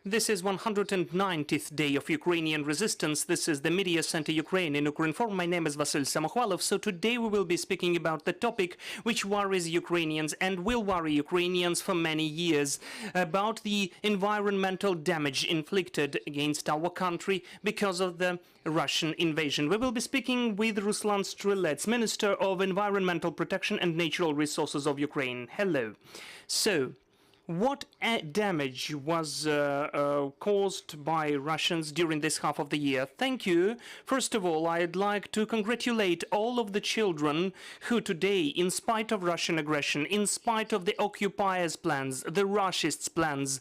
This is 190th day of Ukrainian resistance. This is the Media Center Ukraine in Ukrinform. My name is Vasyl Samokhvalov. So today we will be speaking about the topic which worries Ukrainians and will worry Ukrainians for many years, about the environmental damage inflicted against our country because of the Russian invasion. We will be speaking with Ruslan Strilets, Minister of Environmental Protection and Natural Resources of Ukraine. Hello. So, what damage was caused by Russians during this half of the year? Thank you. First of all, I'd like to congratulate all of the children who today, in spite of Russian aggression, in spite of the occupiers' plans, the Russists' plans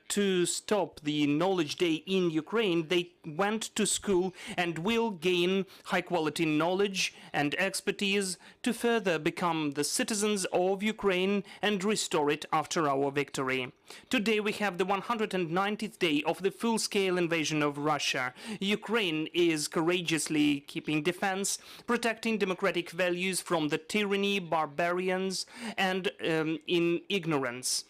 to stop the Knowledge Day in Ukraine, they went to school and will gain high-quality knowledge and expertise to further become the citizens of Ukraine and restore it after our victory. Today we have the 190th day of the full-scale invasion of Russia. Ukraine is courageously keeping defense, protecting democratic values from the tyranny, barbarians, and in ignorance.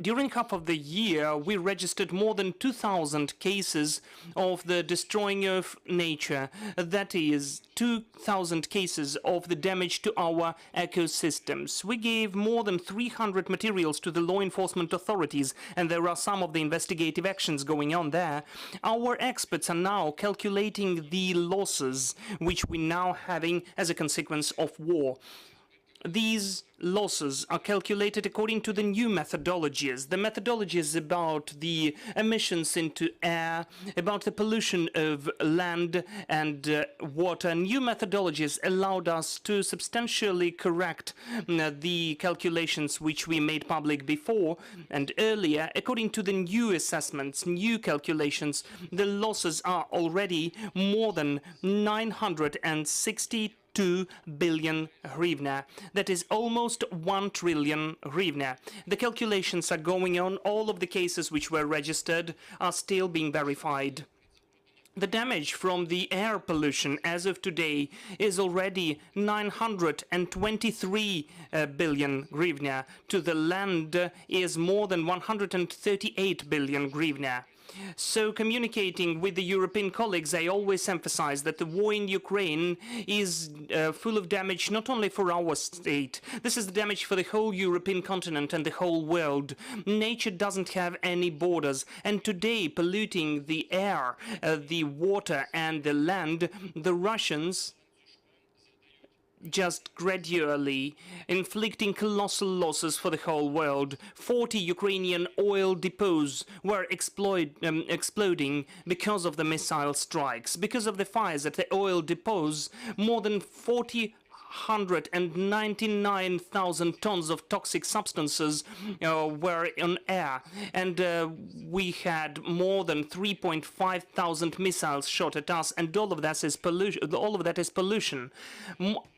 During half of the year, we registered more than 2,000 cases of the destroying of nature. That is, 2,000 cases of the damage to our ecosystems. We gave more than 300 materials to the law enforcement authorities, and there are some of the investigative actions going on there. Our experts are now calculating the losses which we're now having as a consequence of war. These losses are calculated according to the new methodologies. The methodologies about the emissions into air, about the pollution of land and water. New methodologies allowed us to substantially correct the calculations which we made public before and earlier. According to the new assessments, new calculations, the losses are already more than 962 billion hryvnia. That is almost 1 trillion hryvnia. The calculations are going on. All of the cases which were registered are still being verified. The damage from the air pollution as of today is already 923 billion hryvnia. To the land is more than 138 billion hryvnia. So, communicating with the European colleagues, I always emphasize that the war in Ukraine is full of damage not only for our state. This is the damage for the whole European continent and the whole world. Nature doesn't have any borders, and today, polluting the air, the water and the land, the Russians just gradually inflicting colossal losses for the whole world. 40 Ukrainian oil depots were exploding because of the missile strikes. Because of the fires at the oil depots, more than 199,000 tons of toxic substances were on air, and we had more than 3.5 thousand missiles shot at us, and all of that is pollution.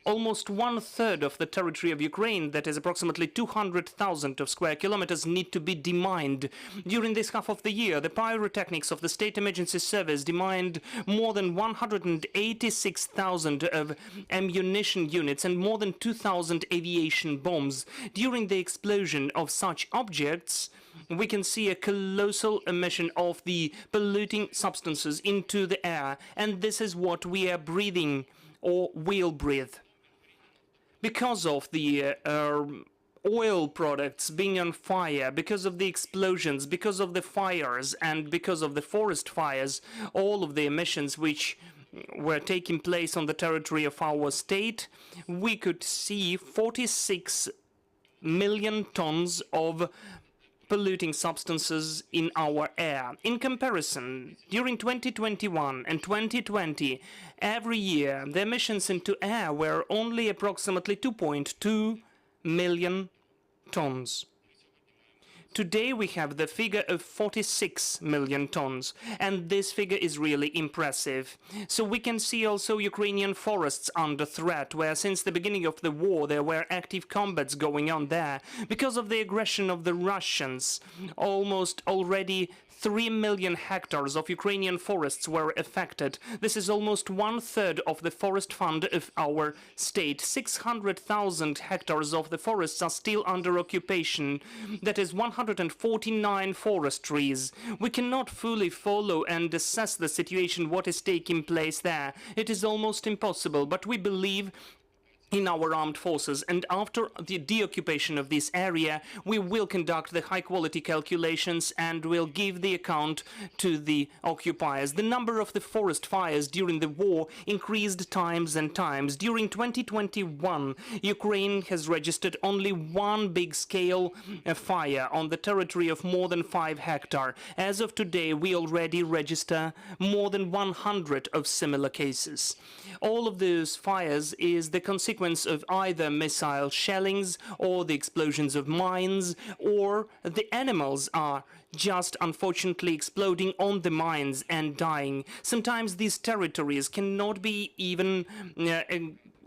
Almost 1/3 of the territory of Ukraine, that is approximately 200,000 of square kilometers, need to be demined. During this half of the year, the pyrotechnics of the State Emergency Service demined more than 186,000 of ammunition units and more than 2,000 aviation bombs. During the explosion of such objects, we can see a colossal emission of the polluting substances into the air, and this is what we are breathing or will breathe. Because of the oil products being on fire, because of the explosions, because of the fires, and because of the forest fires, all of the emissions which were taking place on the territory of our state, we could see 46 million tons of polluting substances in our air. In comparison, during 2021 and 2020, every year the emissions into air were only approximately 2.2 million tons. Today we have the figure of 46 million tons, and this figure is really impressive. So we can see also Ukrainian forests under threat, where since the beginning of the war there were active combats going on there. Because of the aggression of the Russians, almost already 3 million hectares of Ukrainian forests were affected. This is almost 1/3 of the forest fund of our state. 600,000 hectares of the forests are still under occupation. That is 149 forestries. We cannot fully follow and assess the situation, what is taking place there. It is almost impossible, but we believe in our armed forces, and after the deoccupation of this area we will conduct the high quality calculations and will give the account to the occupiers. The number of the forest fires during the war increased times and times. During 2021 Ukraine has registered only one big scale fire on the territory of more than 5 hectares. As of today we already register more than 100 of similar cases. All of those fires is the consequence of either missile shellings or the explosions of mines, or the animals are just unfortunately exploding on the mines and dying. Sometimes these territories cannot be even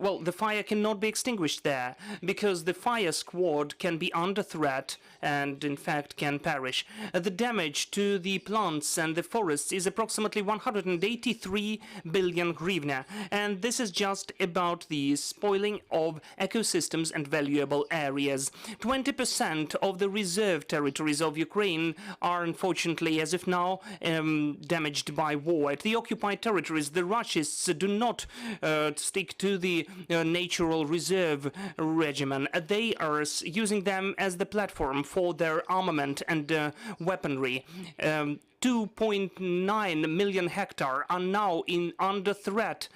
well, the fire cannot be extinguished there because the fire squad can be under threat and in fact can perish. The damage to the plants and the forests is approximately 183 billion hryvnia, and this is just about the spoiling of ecosystems and valuable areas. 20% of the reserve territories of Ukraine are unfortunately, as of now, damaged by war. At the occupied territories, the Russians do not stick to the natural reserve regimen. They are using them as the platform for their armament and weaponry. 2.9 million hectares are now under threat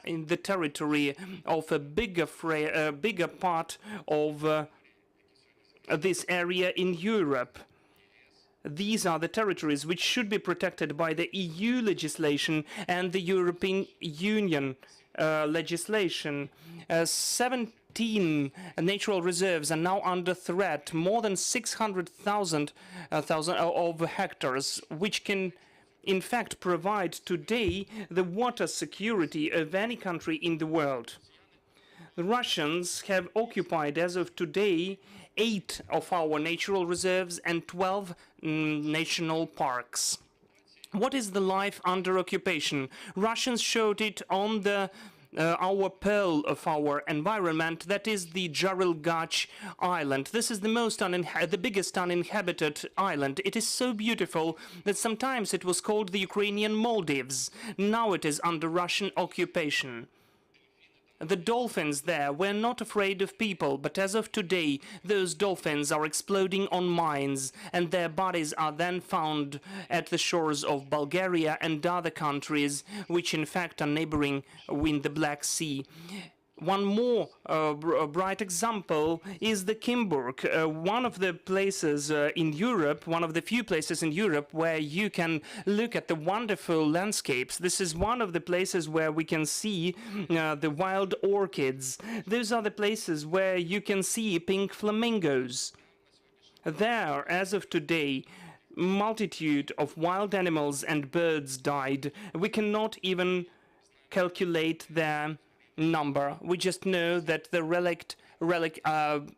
in the territory of a bigger part of this area in Europe. These are the territories which should be protected by the EU legislation and the European Union legislation. 17 natural reserves are now under threat, more than 600,000 of hectares, which can in fact provide today the water security of any country in the world. The Russians have occupied, as of today, 8 of our natural reserves and 12 national parks. What is the life under occupation? Russians showed it on the our pearl of our environment, that is the Jarilgach island. This is the biggest uninhabited island. It is so beautiful that sometimes it was called the Ukrainian Maldives. Now it is under Russian occupation. The dolphins there were not afraid of people, but as of today, those dolphins are exploding on mines, and their bodies are then found at the shores of Bulgaria and other countries, which in fact are neighboring in the Black Sea. One more bright example is the Kimburg, one of the places in Europe, one of the few places in Europe where you can look at the wonderful landscapes. This is one of the places where we can see the wild orchids. Those are the places where you can see pink flamingos. There, as of today, multitude of wild animals and birds died. We cannot even calculate their number. We just know that the relic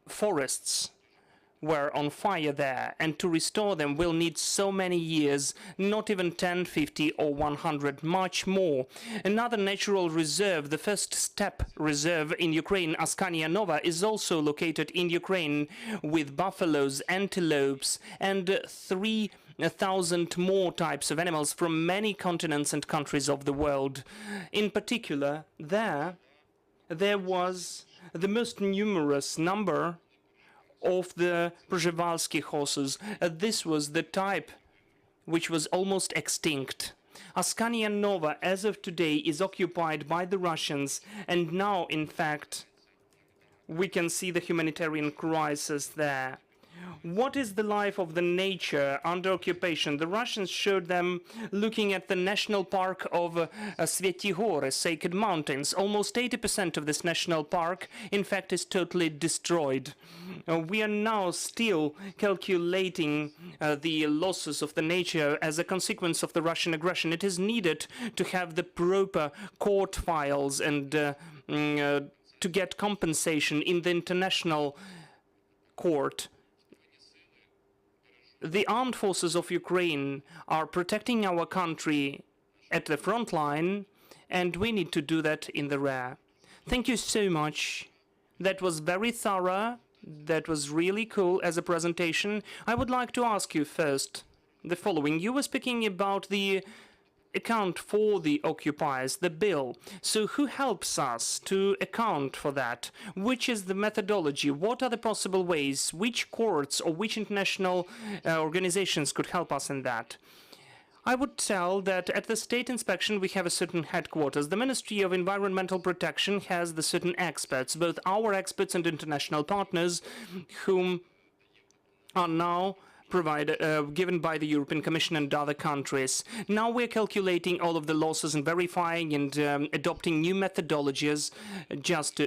forests were on fire there, and to restore them will need so many years, not even 10, 50 or 100, much more. Another natural reserve, the first step reserve in Ukraine, Askania Nova, is also located in Ukraine with buffaloes, antelopes and 3,000 more types of animals from many continents and countries of the world. In particular, there was the most numerous number of the Przhevalsky horses. This was the type which was almost extinct. Askania Nova, as of today, is occupied by the Russians, and now, in fact, we can see the humanitarian crisis there. What is the life of the nature under occupation? The Russians showed them looking at the national park of Sveti Hory, Sacred Mountains. Almost 80% of this national park, in fact, is totally destroyed. We are now still calculating the losses of the nature as a consequence of the Russian aggression. It is needed to have the proper court files and to get compensation in the international court. the armed forces of Ukraine are protecting our country at the front line, and we need to do that in the rear. Thank you so much. That was very thorough. That was really cool as a presentation. I would like to ask you first the following. You were speaking about the account for the occupiers, the bill. So who helps us to account for that? Which is the methodology? What are the possible ways? Which courts or which international organizations could help us in that? I would tell that at the state inspection we have a certain headquarters. The Ministry of Environmental Protection has the certain experts, both our experts and international partners, whom are now given by the European Commission and other countries. Now we're calculating all of the losses and verifying and adopting new methodologies just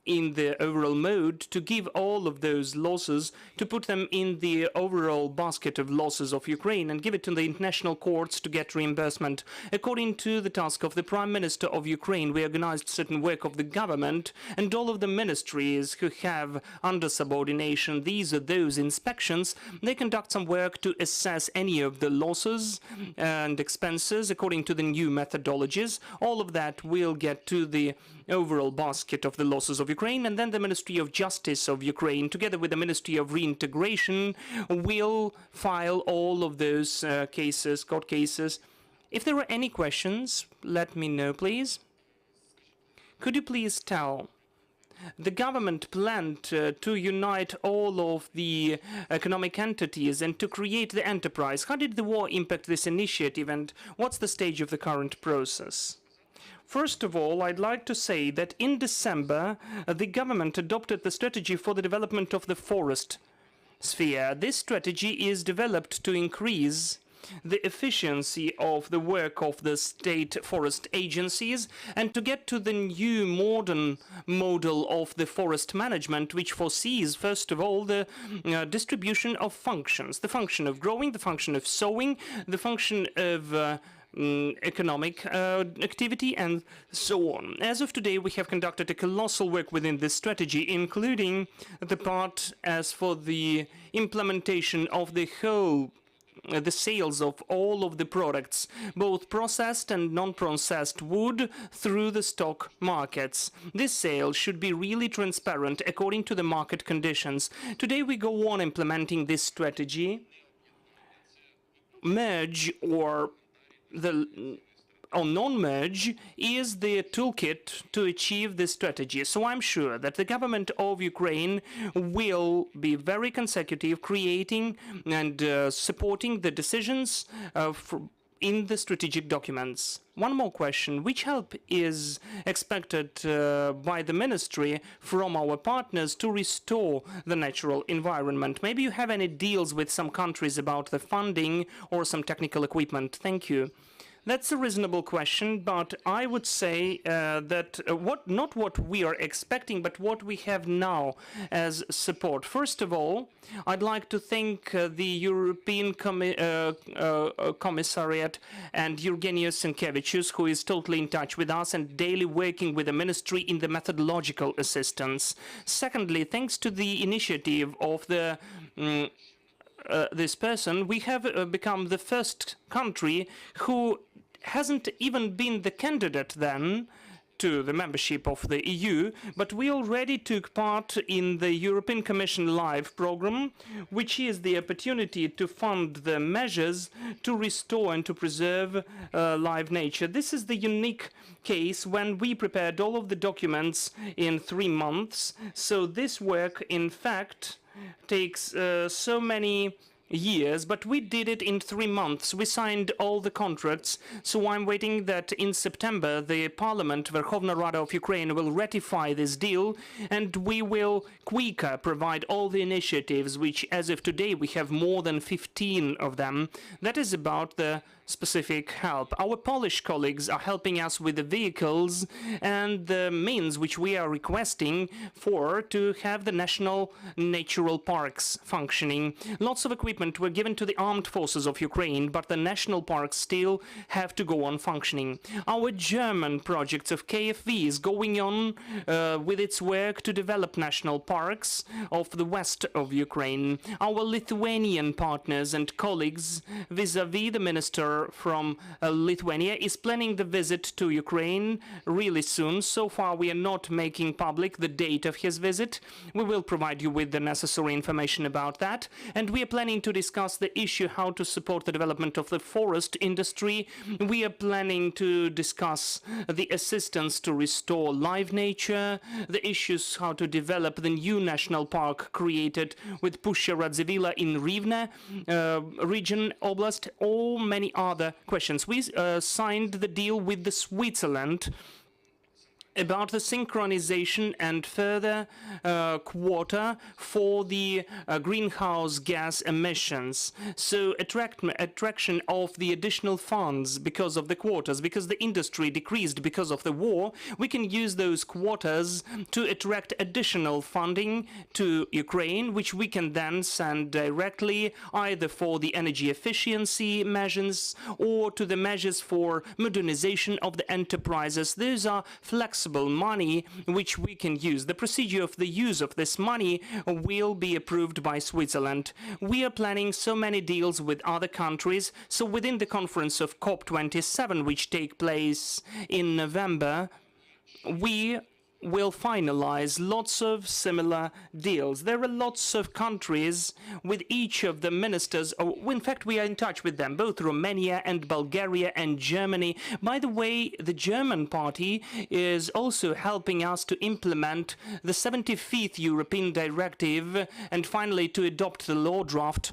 in the overall mode to give all of those losses, to put them in the overall basket of losses of Ukraine and give it to the international courts to get reimbursement. According to the task of the Prime Minister of Ukraine, we organized certain work of the government and all of the ministries who have under subordination those inspections. They conduct some work to assess any of the losses and expenses according to the new methodologies. All of that will get to the overall basket of the losses of Ukraine, and then the Ministry of Justice of Ukraine, together with the Ministry of Reintegration, will file all of those court cases. If there are any questions, let me know, please. Could you please tell? The government planned to unite all of the economic entities and to create the enterprise. How did the war impact this initiative, and what's the stage of the current process? First of all, I'd like to say that in December, the government adopted the strategy for the development of the forest sphere. This strategy is developed to increase the efficiency of the work of the state forest agencies and to get to the new modern model of the forest management, which foresees, first of all, the distribution of functions. The function of growing, the function of sowing, the function of economic activity, and so on. As of today, we have conducted a colossal work within this strategy, including the part as for the implementation of the whole the sales of all of the products, both processed and non-processed wood, through the stock markets. This sale should be really transparent according to the market conditions. Today we go on implementing this strategy. Merge or non-merge is the toolkit to achieve this strategy. So I'm sure that the government of Ukraine will be very consecutive, creating and supporting the decisions in the strategic documents. One more question. Which help is expected by the ministry from our partners to restore the natural environment? Maybe you have any deals with some countries about the funding or some technical equipment. Thank you. That's a reasonable question, but I would say that not what we are expecting, but what we have now as support. First of all, I'd like to thank the European Commissariat and Eugenius Sienkiewicz, who is totally in touch with us and daily working with the ministry in the methodological assistance. Secondly, thanks to the initiative of the this person, we have become the first country who hasn't even been the candidate then to the membership of the EU, but we already took part in the European Commission LIFE program, which is the opportunity to fund the measures to restore and to preserve live nature. This is the unique case when we prepared all of the documents in 3 months. So this work, in fact, takes so many years, but we did it in 3 months. We signed all the contracts, so I'm waiting that in September the Parliament, Verkhovna Rada of Ukraine, will ratify this deal, and we will quicker provide all the initiatives, which as of today we have more than 15 of them. That is about the specific help. Our Polish colleagues are helping us with the vehicles and the means which we are requesting for to have the national natural parks functioning. Lots of equipment were given to the armed forces of Ukraine, but the national parks still have to go on functioning. Our German project of KfW is going on with its work to develop national parks of the west of Ukraine. Our Lithuanian partners and colleagues vis-à-vis the minister from Lithuania is planning the visit to Ukraine really soon. So far we are not making public the date of his visit. We will provide you with the necessary information about that, and we are planning to discuss the issue how to support the development of the forest industry. We are planning to discuss the assistance to restore live nature, the issues how to develop the new national park created with Puszcza Radzivilla in Rivne region, Oblast, or many other questions. We signed the deal with the Switzerland about the synchronization and further quota for the greenhouse gas emissions. So attraction of the additional funds because of the quotas, because the industry decreased because of the war, we can use those quotas to attract additional funding to Ukraine, which we can then send directly either for the energy efficiency measures or to the measures for modernization of the enterprises. Those are flexible money which we can use. The procedure of the use of this money will be approved by Switzerland. We are planning so many deals with other countries, so within the conference of COP27, which take place in November, we will finalize lots of similar deals. There are lots of countries with each of the ministers. In fact, we are in touch with them, both Romania and Bulgaria and Germany. By the way, the German party is also helping us to implement the 75th European Directive and finally to adopt the law draft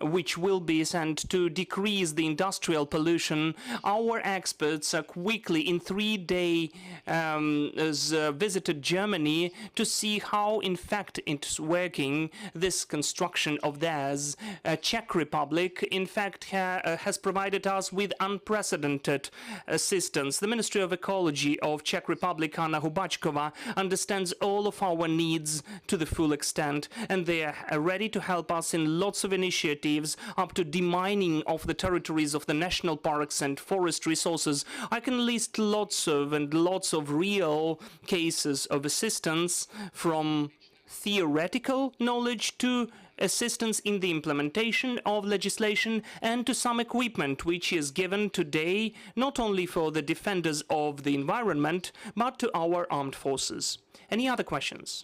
which will be sent to decrease the industrial pollution. Our experts are quickly in 3 days visited Germany to see how in fact it's working, this construction of theirs. Czech Republic in fact has provided us with unprecedented assistance. The Ministry of Ecology of Czech Republic, Anna Hubachkova, understands all of our needs to the full extent, and they are ready to help us in lots of initiatives up to demining of the territories of the national parks and forest resources. I can list lots of real cases of assistance, from theoretical knowledge to assistance in the implementation of legislation and to some equipment which is given today not only for the defenders of the environment but to our armed forces. Any other questions?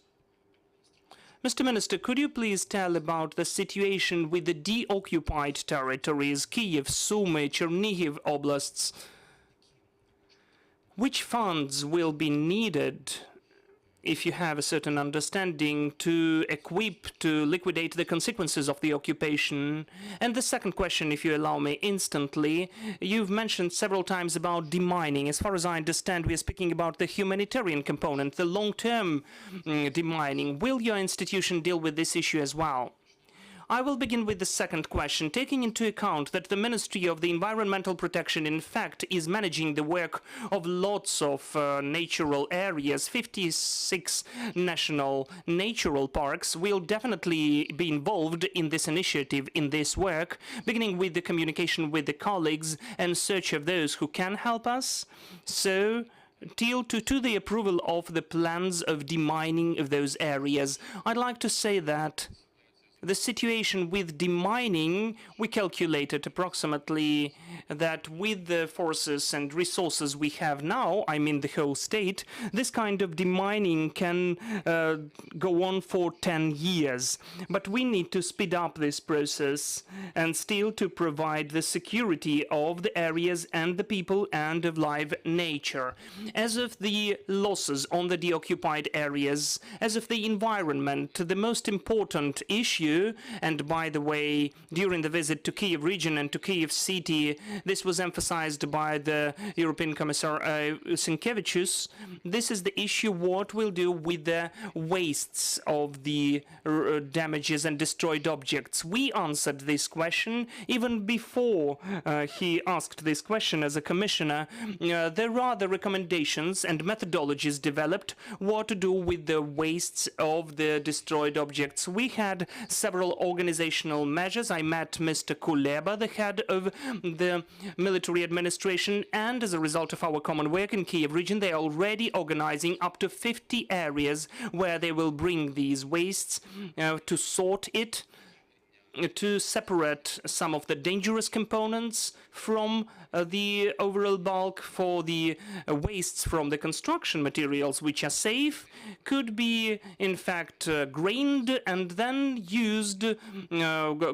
Mr. Minister, could you please tell about the situation with the deoccupied territories, Kyiv, Sumy, Chernihiv oblasts? Which funds will be needed, if you have a certain understanding, to equip, to liquidate the consequences of the occupation? And the second question, if you allow me instantly, you've mentioned several times about demining. As far as I understand, we are speaking about the humanitarian component, the long-term demining. Will your institution deal with this issue as well? I will begin with the second question. Taking into account that the Ministry of the Environmental Protection in fact is managing the work of lots of natural areas, 56 national natural parks, will definitely be involved in this initiative, in this work, beginning with the communication with the colleagues and search of those who can help us. So till to the approval of the plans of demining of those areas. I'd like to say that the situation with demining, we calculated approximately that with the forces and resources we have now, I mean the whole state, this kind of demining can go on for 10 years. But we need to speed up this process and still to provide the security of the areas and the people and of live nature. As of the losses on the deoccupied areas, as of the environment, the most important issue do. And by the way, during the visit to Kyiv region and to Kyiv city, this was emphasized by the European Commissar Sinkevičius. This is the issue: what we'll do with the wastes of the damages and destroyed objects. We answered this question even before he asked this question as a commissioner. There are the recommendations and methodologies developed what to do with the wastes of the destroyed objects. We had several organizational measures. I met Mr. Kuleba, the head of the military administration, and as a result of our common work in Kyiv region, they are already organizing up to 50 areas where they will bring these wastes to sort it, to separate some of the dangerous components from the overall bulk. For the wastes from the construction materials which are safe could be in fact grained and then used,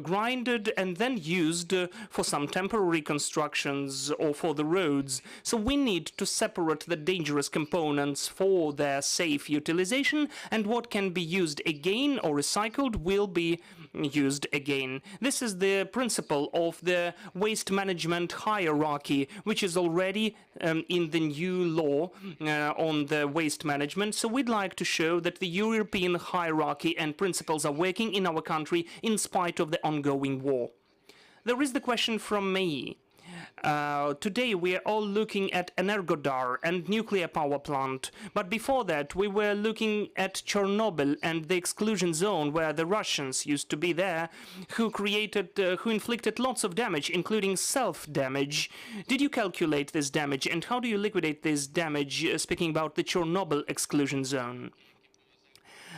grinded and then used for some temporary constructions or for the roads. So we need to separate the dangerous components for their safe utilization, and what can be used again or recycled will be used again. This is the principle of the waste management hierarchy, which is already in the new law on the waste management. So we'd like to show that the European hierarchy and principles are working in our country in spite of the ongoing war. There is the question from me. Today we are all looking at Energodar and nuclear power plant, but before that we were looking at Chernobyl and the exclusion zone where the Russians used to be there, who inflicted lots of damage, including self-damage. Did you calculate this damage, and how do you liquidate this damage, speaking about the Chernobyl exclusion zone?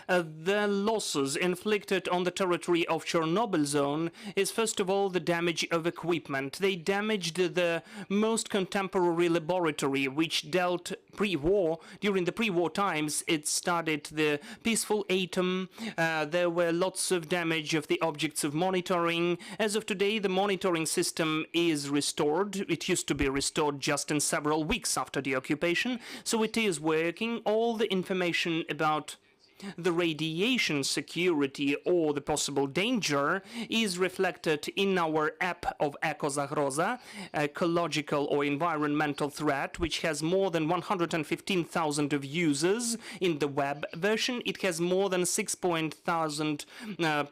The losses inflicted on the territory of Chernobyl zone is first of all the damage of equipment. They damaged the most contemporary laboratory which dealt pre-war. During the pre-war times it studied the peaceful atom. There were lots of damage of the objects of monitoring. As of today the monitoring system is restored. It used to be restored just in several weeks after the occupation, so it is working. All the information about the radiation security or the possible danger is reflected in our app of Ecozagroza, ecological or environmental threat, which has more than 115,000 of users in the web version. It has more than 6,000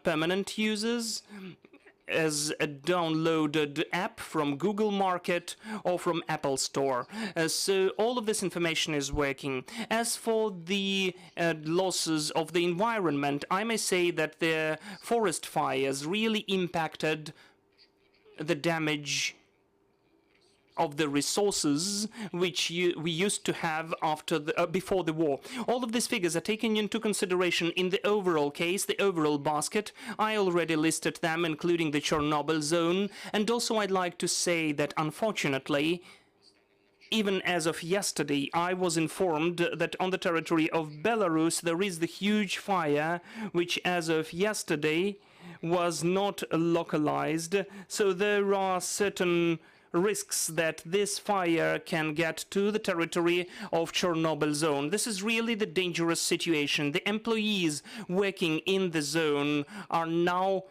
permanent users as a downloaded app from Google Market or from Apple Store. So all of this information is working. As for the losses of the environment, I may say that the forest fires really impacted the damage of the resources which we used to have after before the war. All of these figures are taken into consideration in the overall case, the overall basket. I already listed them, including the Chernobyl zone, and also I'd like to say that unfortunately, even as of yesterday, I was informed that on the territory of Belarus there is the huge fire, which as of yesterday was not localized. So there are certain risks that this fire can get to the territory of Chernobyl zone. This is really the dangerous situation. The employees working in the zone are now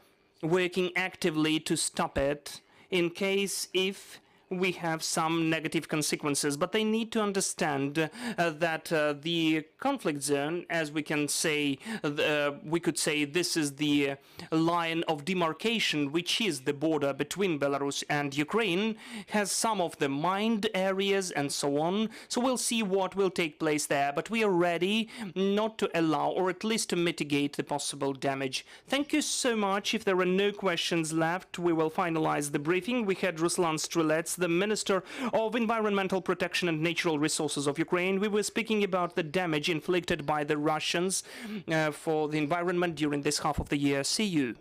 working actively to stop it in case if we have some negative consequences, but they need to understand that the conflict zone, as we can say, we could say this is the line of demarcation, which is the border between Belarus and Ukraine, has some of the mined areas and so on. So we'll see what will take place there, but we are ready not to allow, or at least to mitigate, the possible damage. Thank you so much. If there are no questions left, we will finalize the briefing. We had Ruslan Strilets, the Minister of Environmental Protection and Natural Resources of Ukraine. We were speaking about the damage inflicted by the Russians for the environment during this half of the year. See you.